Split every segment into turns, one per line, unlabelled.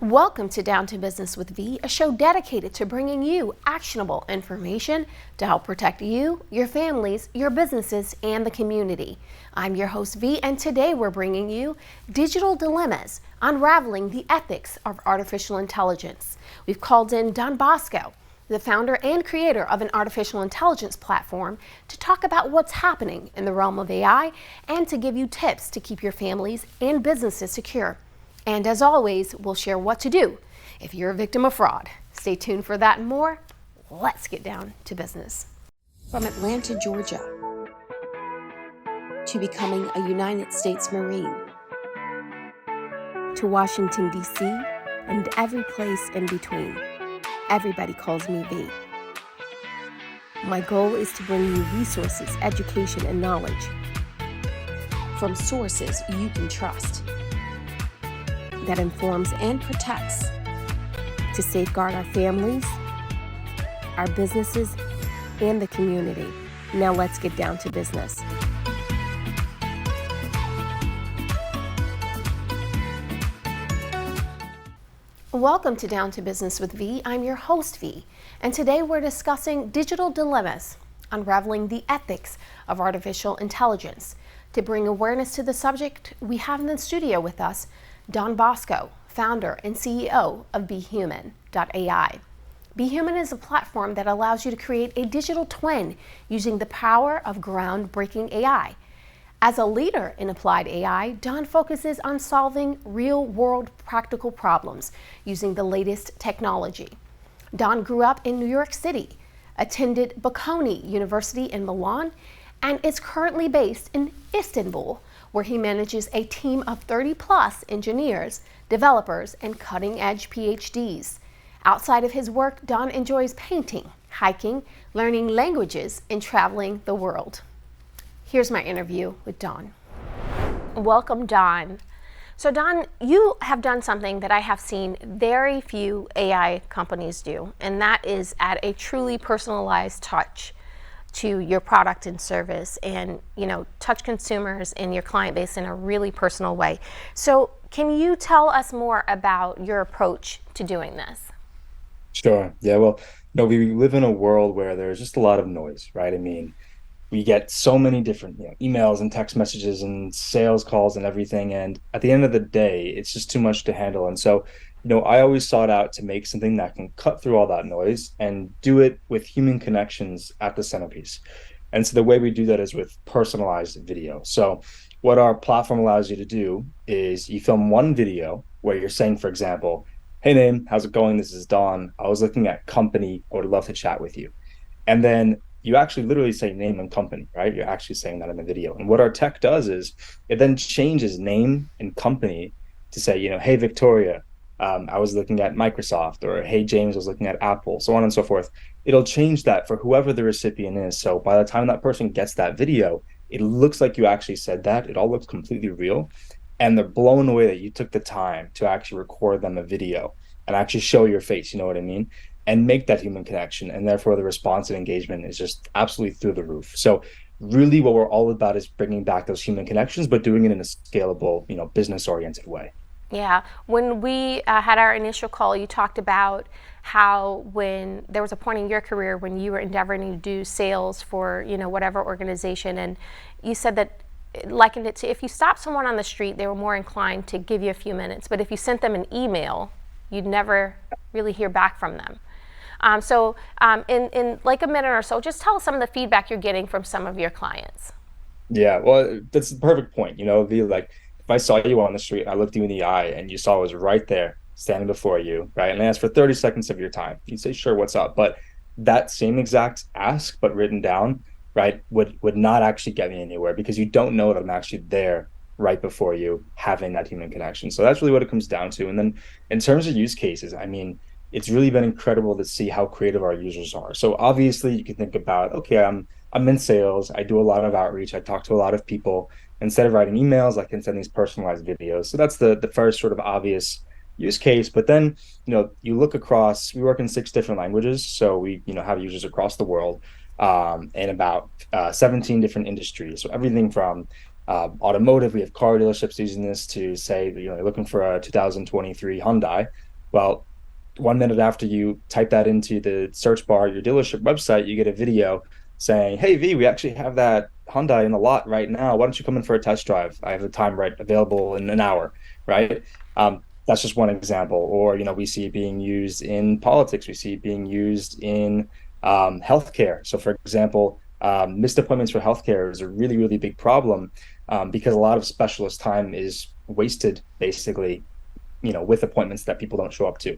Welcome to Down to Business with V, a show dedicated to bringing you actionable information to help protect you, your families, your businesses, and the community. I'm your host V, and today we're bringing you Digital Dilemmas, Unraveling the Ethics of Artificial Intelligence. We've called in Don Bosco, the founder and creator of an artificial intelligence platform, to talk about what's happening in the realm of AI and to give you tips to keep your families and businesses secure. And as always, we'll share what to do if you're a victim of fraud. Stay tuned for that and more. Let's get down to business. From Atlanta, Georgia, to becoming a United States Marine, to Washington, D.C., and every place in between, everybody calls me V. My goal is to bring you resources, education, and knowledge from sources you can trust, that informs and protects to safeguard our families, our businesses, and the community. Now let's get down to business. Welcome to Down to Business with V. I'm your host V, and today we're discussing digital dilemmas, unraveling the ethics of artificial intelligence. To bring awareness to the subject, we have in the studio with us Don Bosco, founder and CEO of BHuman.ai. BHuman is a platform that allows you to create a digital twin using the power of groundbreaking AI. As a leader in applied AI, Don focuses on solving real-world practical problems using the latest technology. Don grew up in New York City, attended Bocconi University in Milan, and is currently based in Istanbul, where he manages a team of 30-plus engineers, developers, and cutting-edge PhDs. Outside of his work, Don enjoys painting, hiking, learning languages, and traveling the world. Here's my interview with Don. Welcome, Don. So, Don, you have done something that I have seen very few AI companies do, and that is add a truly personalized touch to your product and service, and touch consumers and your client base in a really personal way. So can you tell us more about your approach to doing this?
Sure. Yeah. Well, we live in a world where there's just a lot of noise, right? I mean, we get so many different, emails and text messages and sales calls and everything. And at the end of the day, it's just too much to handle. And so, I always sought out to make something that can cut through all that noise and do it with human connections at the centerpiece. And so the way we do that is with personalized video. So what our platform allows you to do is you film one video where you're saying, for example, "Hey, name, how's it going? This is Don. I was looking at company. I would love to chat with you." And then you actually literally say name and company, right? You're actually saying that in the video. And what our tech does is it then changes name and company to say, "Hey, Victoria, I was looking at Microsoft," or "Hey, James, I was looking at Apple," so on and so forth. It'll change that for whoever the recipient is. So by the time that person gets that video, it looks like you actually said that. It all looks completely real. And they're blown away that you took the time to actually record them a video and actually show your face, you know what I mean? And make that human connection. And therefore the response and engagement is just absolutely through the roof. So really what we're all about is bringing back those human connections, but doing it in a scalable, business oriented way.
Yeah, when we had our initial call, you talked about how when there was a point in your career when you were endeavoring to do sales for, whatever organization, and you said that likened it to if you stopped someone on the street, they were more inclined to give you a few minutes, but if you sent them an email, you'd never really hear back from them. In like a minute or so, just tell us some of the feedback you're getting from some of your clients.
Yeah, well, that's the perfect point. If I saw you on the street and I looked you in the eye and you saw I was right there standing before you, right, and I asked for 30 seconds of your time, you'd say, "Sure, what's up?" But that same exact ask, but written down, right, would not actually get me anywhere because you don't know that I'm actually there right before you having that human connection. So that's really what it comes down to. And then in terms of use cases, I mean, it's really been incredible to see how creative our users are. So obviously you can think about, okay, I'm in sales, I do a lot of outreach, I talk to a lot of people. Instead of writing emails, I can send these personalized videos. So that's the first sort of obvious use case. But then, you look across, we work in 6 different languages. So we, have users across the world in about 17 different industries. So everything from automotive, we have car dealerships using this to say, you're looking for a 2023 Hyundai. Well, 1 minute after you type that into the search bar of your dealership website, you get a video saying, "Hey V, we actually have that Hyundai in the lot right now. Why don't you come in for a test drive? I have the time right available in an hour." Right? That's just one example. Or, we see it being used in politics. We see it being used in healthcare. So, for example, missed appointments for healthcare is a really, really big problem, because a lot of specialist time is wasted, basically, with appointments that people don't show up to.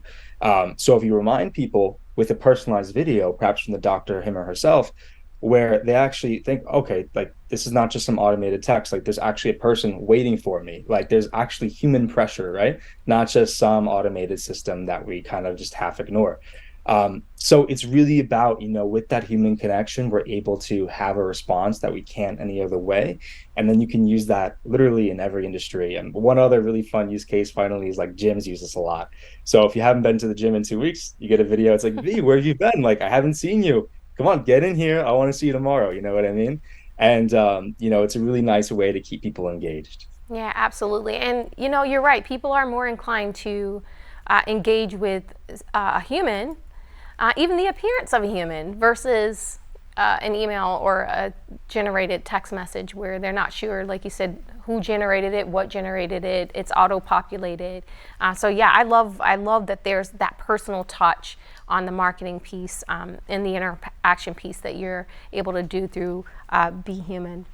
So if you remind people with a personalized video, perhaps from the doctor, him or herself, where they actually think, okay, like this is not just some automated text, like there's actually a person waiting for me, like there's actually human pressure, right? Not just some automated system that we kind of just half ignore. So it's really about, with that human connection, we're able to have a response that we can't any other way. And then you can use that literally in every industry. And one other really fun use case finally is like gyms use this a lot. So if you haven't been to the gym in 2 weeks, you get a video. It's like, V, where have you been? Like, I haven't seen you. Come on, get in here. I want to see you tomorrow. You know what I mean? And, it's a really nice way to keep people engaged.
Yeah, absolutely. And you're right. People are more inclined to engage with a human, even the appearance of a human, versus an email or a generated text message where they're not sure, like you said, who generated it, what generated it. It's auto-populated. So yeah, I love that there's that personal touch on the marketing piece and the interaction piece that you're able to do through BHuman.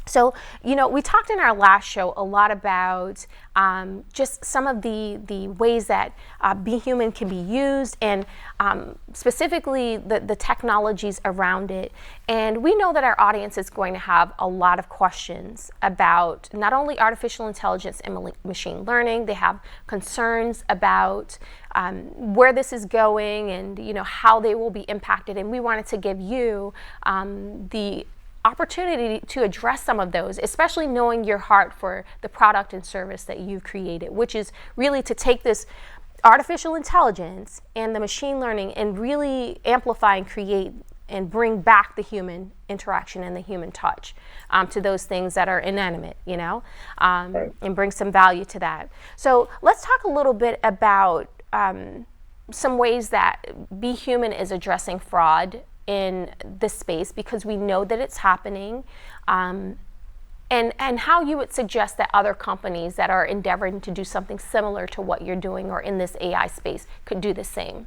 So, we talked in our last show a lot about just some of the ways that BHuman can be used, and specifically the technologies around it. And we know that our audience is going to have a lot of questions about not only artificial intelligence and machine learning. They have concerns about where this is going, and how they will be impacted. And we wanted to give you the opportunity to address some of those, especially knowing your heart for the product and service that you've created, which is really to take this artificial intelligence and the machine learning and really amplify and create and bring back the human interaction and the human touch to those things that are inanimate,
Right.
and bring some value to that. So let's talk a little bit about some ways that BHuman is addressing fraud in this space, because we know that it's happening, and how you would suggest that other companies that are endeavoring to do something similar to what you're doing or in this AI space could do the same.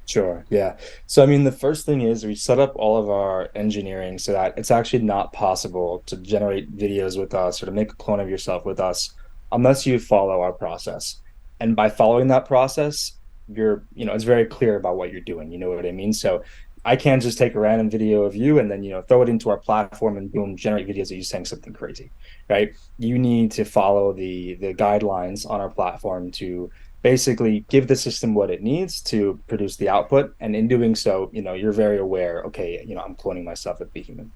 Sure. Yeah. So, I mean, the first thing is we set up all of our engineering so that it's actually not possible to generate videos with us or to make a clone of yourself with us unless you follow our process. And by following that process, it's very clear about what you're doing. You know what I mean? So I can't just take a random video of you and then, throw it into our platform and boom, generate videos of you saying something crazy, right? You need to follow the guidelines on our platform to basically give the system what it needs to produce the output. And in doing so, you're very aware, okay, I'm cloning myself at BHuman.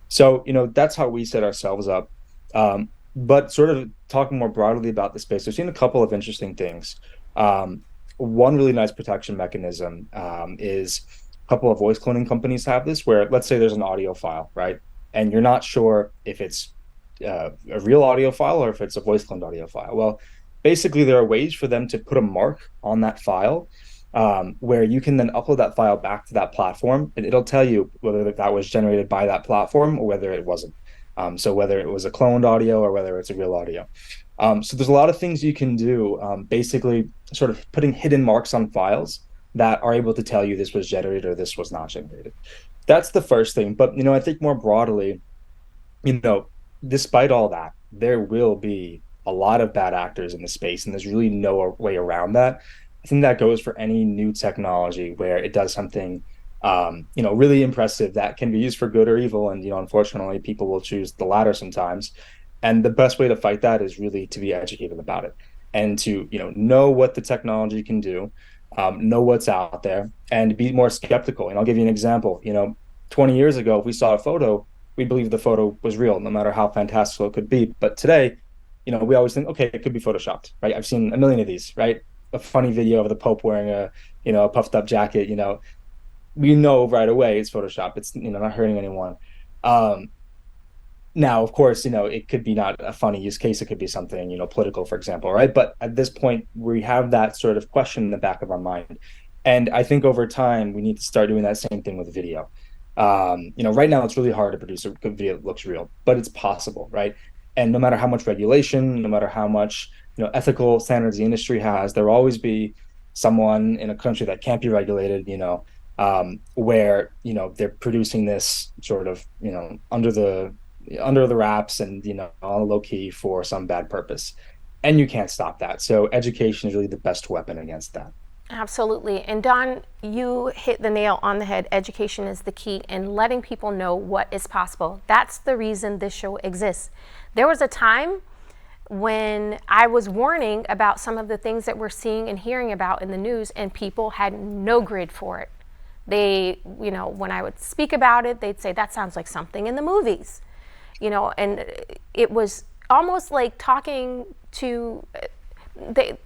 So, that's how we set ourselves up. But sort of talking more broadly about the space, I've seen a couple of interesting things. One really nice protection mechanism is a couple of voice cloning companies have this, where let's say there's an audio file, right? And you're not sure if it's a real audio file or if it's a voice cloned audio file. Well, basically, there are ways for them to put a mark on that file, where you can then upload that file back to that platform, and it'll tell you whether that was generated by that platform or whether it wasn't. So whether it was a cloned audio or whether it's a real audio. So there's a lot of things you can do, basically sort of putting hidden marks on files that are able to tell you this was generated or this was not generated. That's the first thing. But, I think more broadly, you know, despite all that, there will be a lot of bad actors in the space, and there's really no way around that. I think that goes for any new technology where it does something, really impressive that can be used for good or evil. And, unfortunately, people will choose the latter sometimes. And the best way to fight that is really to be educated about it and to, know what the technology can do, know what's out there, and be more skeptical. And I'll give you an example. 20 years ago, if we saw a photo, we believe the photo was real, no matter how fantastical it could be. But today, we always think, okay, it could be photoshopped, right? I've seen a million of these, right? A funny video of the Pope wearing a puffed up jacket, we know right away it's Photoshop. It's, not hurting anyone. Now, of course, it could be not a funny use case. It could be something, political, for example, right? But at this point, we have that sort of question in the back of our mind. And I think over time, we need to start doing that same thing with video. Right now it's really hard to produce a good video that looks real, but it's possible, right? And no matter how much regulation, no matter how much, ethical standards the industry has, there will always be someone in a country that can't be regulated, where, they're producing this sort of, under the wraps and on a low key for some bad purpose, and you can't stop that. So education is really the best weapon against that.
Absolutely. And Don, you hit the nail on the head. Education is the key in letting people know what is possible. That's the reason this show exists. There was a time when I was warning about some of the things that we're seeing and hearing about in the news, and people had no grid for it. They, when I would speak about it, they'd say, that sounds like something in the movies. And it was almost like talking to,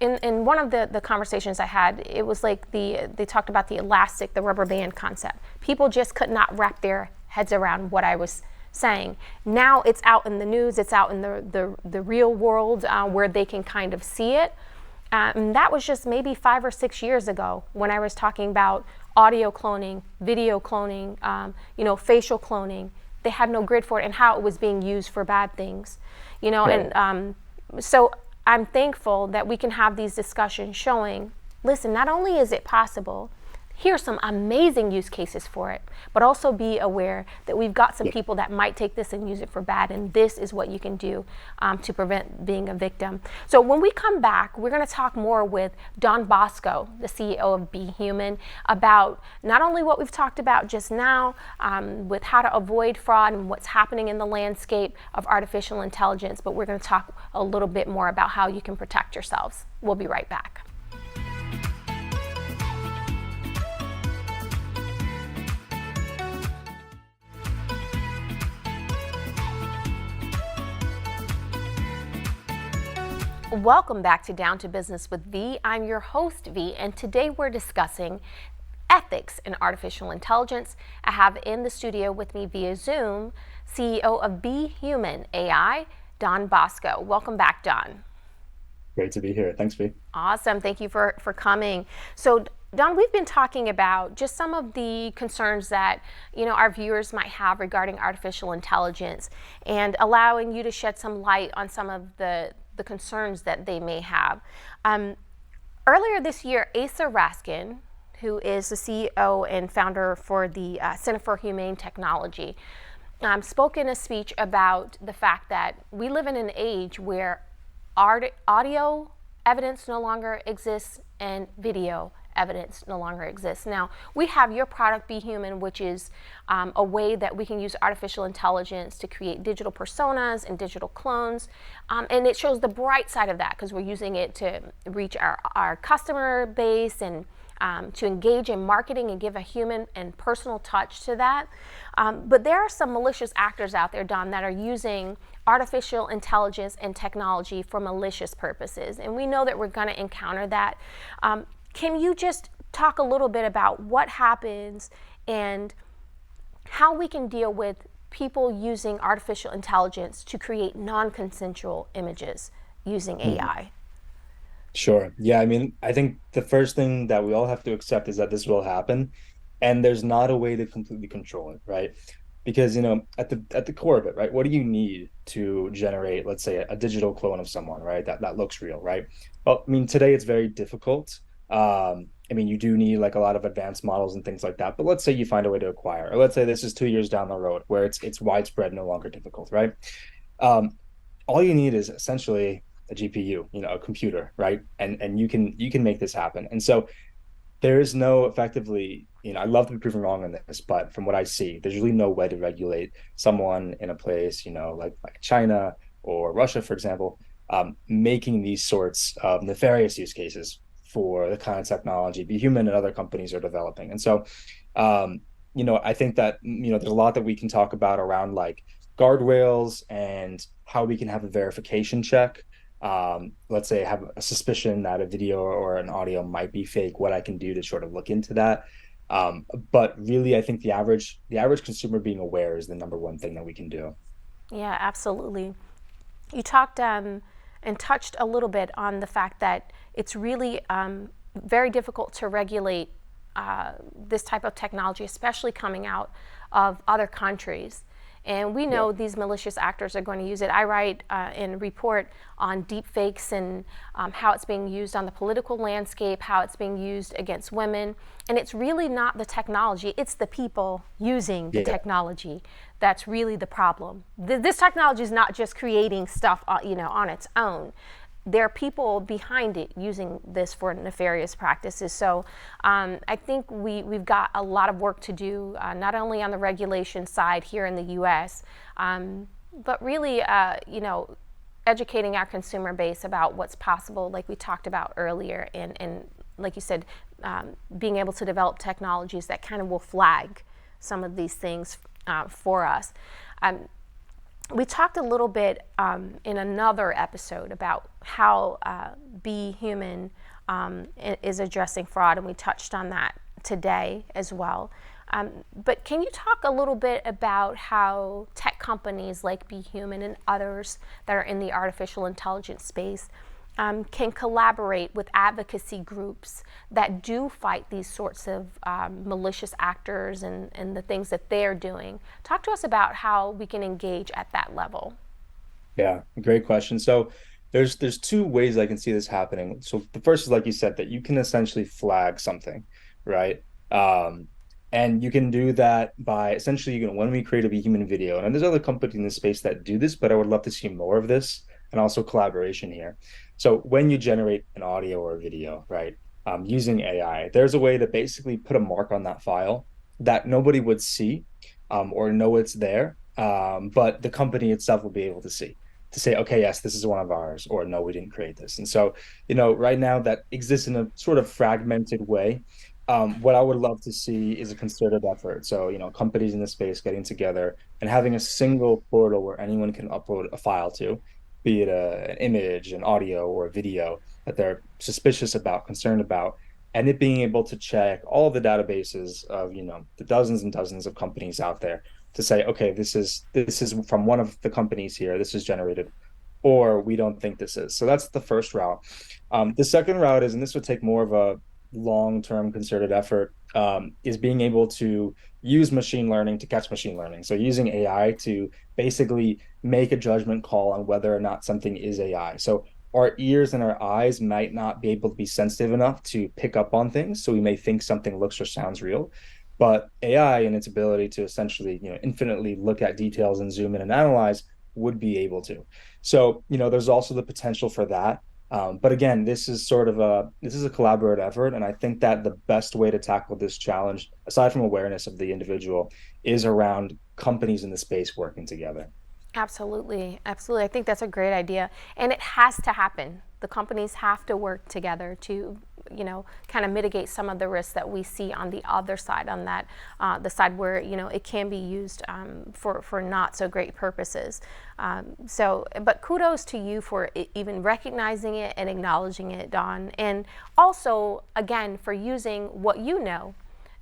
in one of the conversations I had, it was like they talked about the elastic, the rubber band concept. People just could not wrap their heads around what I was saying. Now it's out in the news, it's out in the real world, where they can kind of see it. And that was just maybe 5 or 6 years ago when I was talking about audio cloning, video cloning, facial cloning. They had no grid for it and how it was being used for bad things,
Right.
and so I'm thankful that we can have these discussions showing, listen, not only is it possible, here's some amazing use cases for it, but also be aware that we've got some
Yeah.
people that might take this and use it for bad, and this is what you can do to prevent being a victim. So when we come back, we're going to talk more with Don Bosco, the CEO of BHuman, about not only what we've talked about just now, with how to avoid fraud and what's happening in the landscape of artificial intelligence, but we're going to talk a little bit more about how you can protect yourselves. We'll be right back. Welcome back to Down to Business with V. I'm your host, V, and today we're discussing ethics in artificial intelligence. I have in the studio with me via Zoom CEO of BHuman.ai, Don Bosco. Welcome back, Don.
Great to be here. Thanks, V.
Awesome. Thank you for coming. So, Don, we've been talking about just some of the concerns that our viewers might have regarding artificial intelligence, and allowing you to shed some light on some of the concerns that they may have. Earlier this year, Asa Raskin, who is the CEO and founder for the Center for Humane Technology, spoke in a speech about the fact that we live in an age where audio evidence no longer exists and video evidence no longer exists. Now, we have your product, BHuman, which is a way that we can use artificial intelligence to create digital personas and digital clones. And it shows the bright side of that because we're using it to reach our customer base and to engage in marketing and give a human and personal touch to that. But there are some malicious actors out there, Don, that are using artificial intelligence and technology for malicious purposes. And we know that we're going to encounter that. Can you just talk a little bit about what happens and how we can deal with people using artificial intelligence to create non-consensual images using AI?
Sure. Yeah, I mean, I think the first thing that we all have to accept is that this will happen, and there's not a way to completely control it, right? Because, at the core of it, right, what do you need to generate, let's say, a digital clone of someone, right? That looks real, right? Well, I mean, today it's very difficult. I mean, you do need like a lot of advanced models and things like that. But let's say you find a way to acquire, or let's say this is 2 years down the road where it's widespread, no longer difficult, right? Um, all you need is essentially a GPU, a computer, right? And you can make this happen. And so there is no effectively, I love to be proven wrong on this, but from what I see, there's really no way to regulate someone in a place, like China or Russia, for example, making these sorts of nefarious use cases for the kind of technology BHuman and other companies are developing. And so, I think that, there's a lot that we can talk about around like guardrails and how we can have a verification check. Let's say I have a suspicion that a video or an audio might be fake, what I can do to sort of look into that. But really, I think the average consumer being aware is the number one thing that we can do.
Yeah, absolutely. You talked and touched a little bit on the fact that it's really very difficult to regulate this type of technology, especially coming out of other countries. And we
Yeah.
know these malicious actors are going to use it. I write and report on deep fakes and how it's being used on the political landscape, how it's being used against women. And it's really not the technology, it's the people using the
Yeah.
technology that's really the problem. This technology is not just creating stuff on its own. There are people behind it using this for nefarious practices. So I think we've got a lot of work to do, not only on the regulation side here in the U.S., but really, educating our consumer base about what's possible, like we talked about earlier, and like you said, being able to develop technologies that kind of will flag some of these things for us. Um, we talked a little bit in another episode about how BHuman is addressing fraud, and we touched on that today as well. But can you talk a little bit about how tech companies like BHuman and others that are in the artificial intelligence space can collaborate with advocacy groups that do fight these sorts of malicious actors and the things that they're doing? Talk to us about how we can engage at that level.
Yeah, great question. So there's two ways I can see this happening. So the first is like you said that you can essentially flag something, right? Um, and you can do that by essentially, when we create a human video, and there's other companies in this space that do this, but I would love to see more of this and also collaboration here. So when you generate an audio or a video, right, using AI, there's a way to basically put a mark on that file that nobody would see or know it's there, but the company itself will be able to see to say, okay, yes, this is one of ours, or no, we didn't create this. And so, right now that exists in a sort of fragmented way. What I would love to see is a concerted effort. So, companies in the space getting together and having a single portal where anyone can upload a file to, be it an image, an audio, or a video that they're suspicious about, concerned about, and it being able to check all the databases of, the dozens and dozens of companies out there to say, okay, this is from one of the companies here. This is generated, or we don't think this is. So that's the first route. The second route is, and this would take more of a long-term concerted effort, is being able to use machine learning to catch machine learning. So using AI to basically make a judgment call on whether or not something is AI. So our ears and our eyes might not be able to be sensitive enough to pick up on things. So we may think something looks or sounds real. But AI and its ability to essentially, infinitely look at details and zoom in and analyze would be able to. So, there's also the potential for that. But again, this is a collaborative effort, and I think that the best way to tackle this challenge, aside from awareness of the individual, is around companies in the space working together.
Absolutely, absolutely. I think that's a great idea, and it has to happen. The companies have to work together to, kind of mitigate some of the risks that we see on the other side, on that the side where it can be used for not so great purposes. But kudos to you for even recognizing it and acknowledging it, Don, and also again for using what you know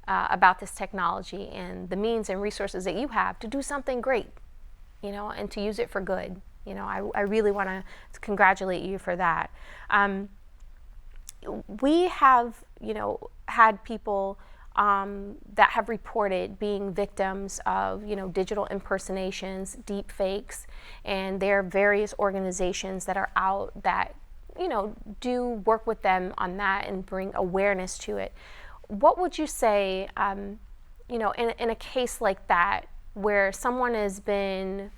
about this technology and the means and resources that you have to do something great, and to use it for good. I really want to congratulate you for that. We have, had people that have reported being victims of, digital impersonations, deep fakes, and there are various organizations that are out that, do work with them on that and bring awareness to it. What would you say, in a case like that, where someone has been,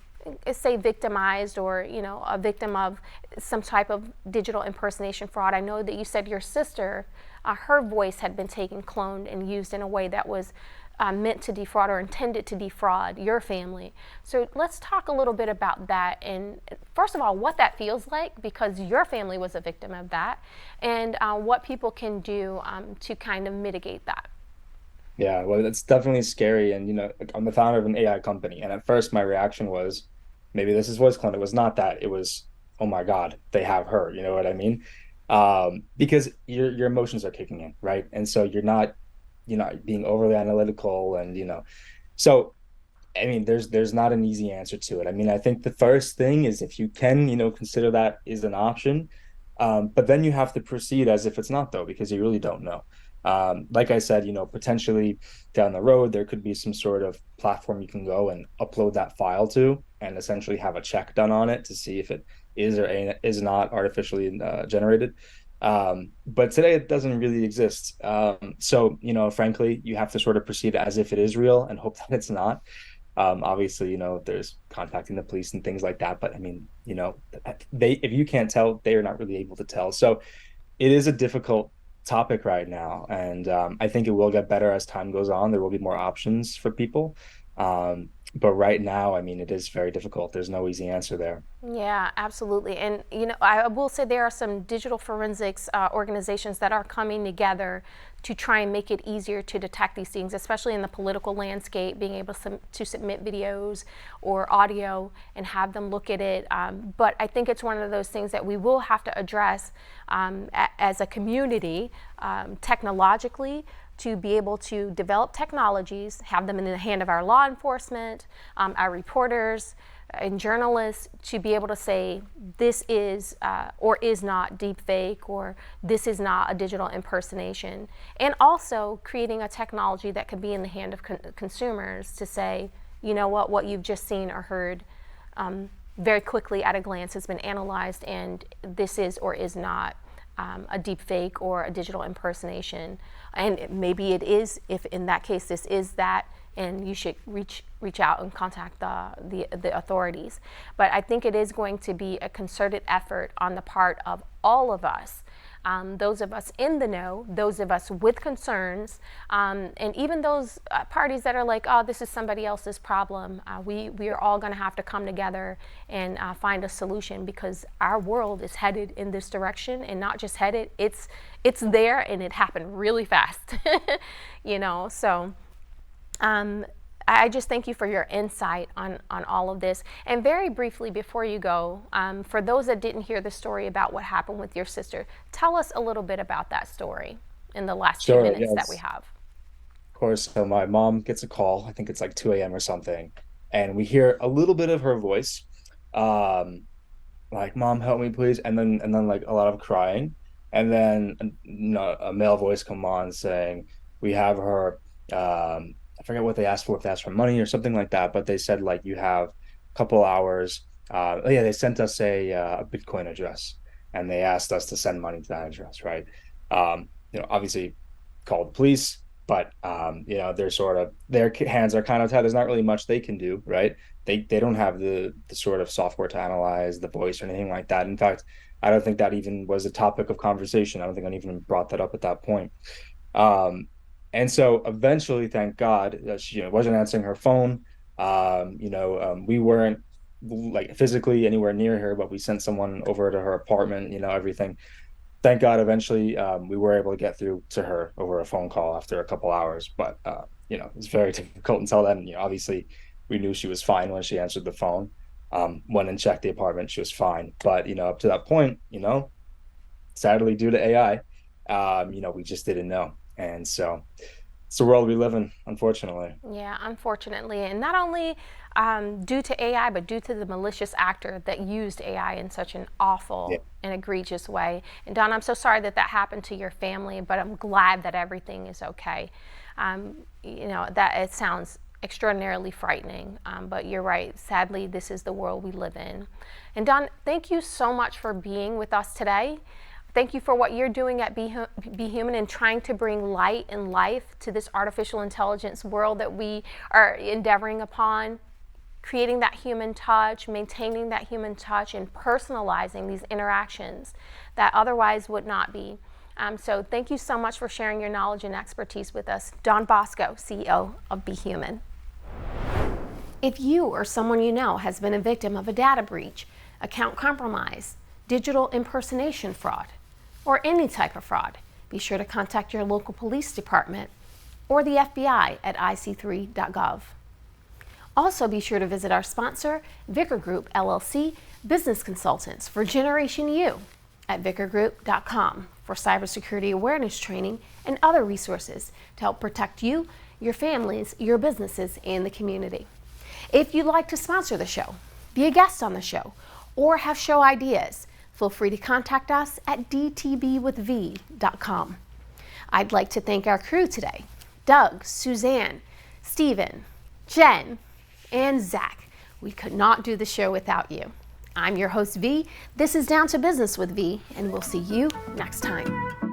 say, victimized, or a victim of some type of digital impersonation fraud? I know that you said your sister, her voice had been taken, cloned, and used in a way that was meant to defraud or intended to defraud your family. So let's talk a little bit about that, and first of all, what that feels like, because your family was a victim of that, and what people can do to kind of mitigate that.
Yeah, well, that's definitely scary. And, like, I'm the founder of an AI company. And at first, my reaction was, maybe this is voice clone. It was not that. It was, oh my God, they have her. You know what I mean? Because your emotions are kicking in, right? And so you're not being overly analytical, and so I mean, there's not an easy answer to it. I mean, I think the first thing is if you can, consider that is an option, but then you have to proceed as if it's not though, because you really don't know. Like I said, potentially down the road there could be some sort of platform you can go and upload that file to, and essentially have a check done on it to see if it is or is not artificially generated. But today it doesn't really exist. So, frankly, you have to sort of proceed as if it is real and hope that it's not. Obviously, there's contacting the police and things like that. But I mean, they if you can't tell, they are not really able to tell. So it is a difficult topic right now, and I think it will get better as time goes on. There will be more options for people. But right now, I mean, it is very difficult. There's no easy answer there.
Yeah, absolutely. And, I will say there are some digital forensics organizations that are coming together to try and make it easier to detect these things, especially in the political landscape, being able to submit videos or audio and have them look at it. But I think it's one of those things that we will have to address as a community technologically, to be able to develop technologies, have them in the hand of our law enforcement, our reporters, and journalists, to be able to say this is or is not deep fake, or this is not a digital impersonation. And also creating a technology that could be in the hand of consumers to say, you know what you've just seen or heard very quickly at a glance has been analyzed, and this is or is not a deep fake or a digital impersonation. And maybe it is, if in that case this is that, and you should reach out and contact the authorities. But I think it is going to be a concerted effort on the part of all of us, those of us in the know, those of us with concerns, and even those parties that are like, oh, this is somebody else's problem. We are all going to have to come together and find a solution, because our world is headed in this direction, and not just headed, it's there, and it happened really fast. So I just thank you for your insight on all of this. And very briefly, before you go, for those that didn't hear the story about what happened with your sister, tell us a little bit about that story in the last few
Sure,
minutes that we
yes.
have.
Of course, so my mom gets a call. I think it's like 2 a.m. or something, and we hear a little bit of her voice. Um, like, mom, help me please, and then like a lot of crying, and then a male voice come on saying, we have her. I forget what they asked for, if they asked for money or something like that, but they said like, you have a couple hours. Oh yeah, they sent us a Bitcoin address, and they asked us to send money to that address, right? Obviously called the police, but they're sort of, their hands are kind of tied. There's not really much they can do, right? They don't have the sort of software to analyze the voice or anything like that. In fact, I don't think that even was a topic of conversation. I don't think I even brought that up at that point. Um, and so eventually, thank God, she wasn't answering her phone. We weren't like physically anywhere near her, but we sent someone over to her apartment, everything. Thank God, eventually, we were able to get through to her over a phone call after a couple hours. But it's very difficult until then. Obviously, we knew she was fine when she answered the phone. Went and checked the apartment, she was fine. But up to that point, sadly, due to AI, we just didn't know. And so it's the world we live in, unfortunately.
Yeah, unfortunately, and not only due to AI, but due to the malicious actor that used AI in such an
Yeah.
awful and egregious way. And Don, I'm so sorry that happened to your family, but I'm glad that everything is okay. That it sounds extraordinarily frightening, but you're right. Sadly, this is the world we live in. And Don, thank you so much for being with us today. Thank you for what you're doing at BHuman and trying to bring light and life to this artificial intelligence world that we are endeavoring upon, creating that human touch, maintaining that human touch, and personalizing these interactions that otherwise would not be. So thank you so much for sharing your knowledge and expertise with us. Don Bosco, CEO of BHuman. If you or someone you know has been a victim of a data breach, account compromise, digital impersonation fraud, or any type of fraud, be sure to contact your local police department or the FBI at ic3.gov. Also, be sure to visit our sponsor, Vicar Group LLC, Business Consultants for Generation U at vicargroup.com for cybersecurity awareness training and other resources to help protect you, your families, your businesses, and the community. If you'd like to sponsor the show, be a guest on the show, or have show ideas, feel free to contact us at dtbwithv.com. I'd like to thank our crew today: Doug, Suzanne, Stephen, Jen, and Zach. We could not do the show without you. I'm your host, V. This is Down to Business with V, and we'll see you next time.